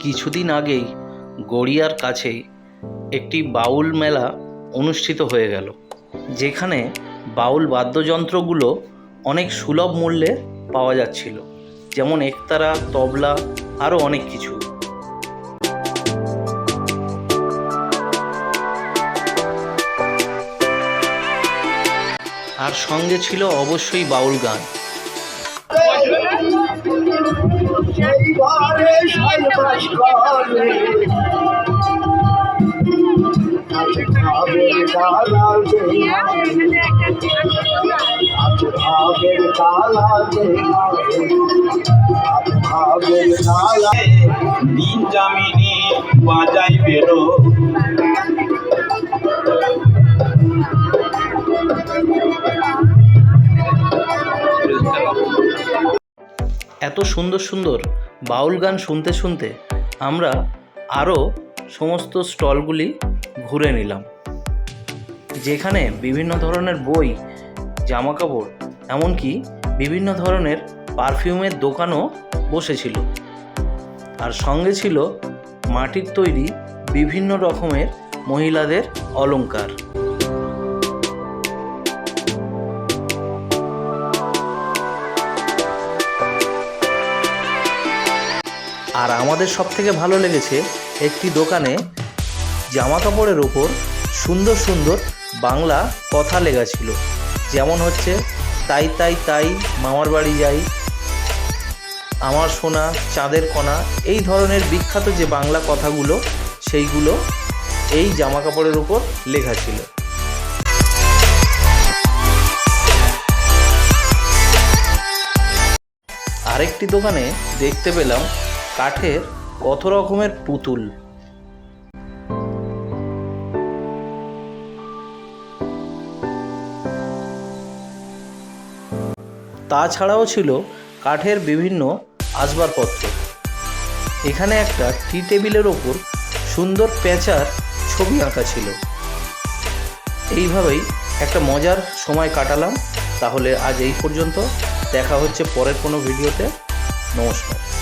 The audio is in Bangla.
কিছুদিন আগেই গড়িয়ার কাছেই একটি বাউল মেলা অনুষ্ঠিত হয়ে গেল, যেখানে বাউল বাদ্যযন্ত্রগুলো অনেক সুলভ মূল্যে পাওয়া যাচ্ছিল, যেমন একতারা, তবলা, আরও অনেক কিছু। আর সঙ্গে ছিল অবশ্যই বাউল গান। দিন জামিনী বাজাই বেরো এত সুন্দর সুন্দর বাউল গান শুনতে শুনতে আমরা আরও সমস্ত স্টলগুলি ঘুরে নিলাম, যেখানে বিভিন্ন ধরনের বই, জামাকাপড়, এমনকি বিভিন্ন ধরনের পারফিউমের দোকানও বসেছিল। আর সঙ্গে ছিল মাটির তৈরি বিভিন্ন রকমের মহিলাদের অলংকার। আর আমাদের সবথেকে ভালো লেগেছে একটি দোকানে জামা কাপড়ের ওপর সুন্দর সুন্দর বাংলা কথা লেখা ছিল, যেমন হচ্ছে তাই তাই তাই মামার বাড়ি যাই, আমার সোনা চাঁদের কণা, এই ধরনের বিখ্যাত যে বাংলা কথাগুলো সেইগুলো এই জামা কাপড়ের উপর লেখা ছিল। আরেকটি দোকানে দেখতে পেলাম কাঠের কত রকমের পুতুল। তাছাড়াও ছিল কাঠের বিভিন্ন আসবাবপত্র। এখানে একটা টি টেবিলের ওপর সুন্দর পেঁচার ছবি আঁকা ছিল। এইভাবেই একটা মজার সময় কাটালাম। তাহলে আজ এই পর্যন্ত, দেখা হচ্ছে পরের কোনো ভিডিওতে। নমস্কার।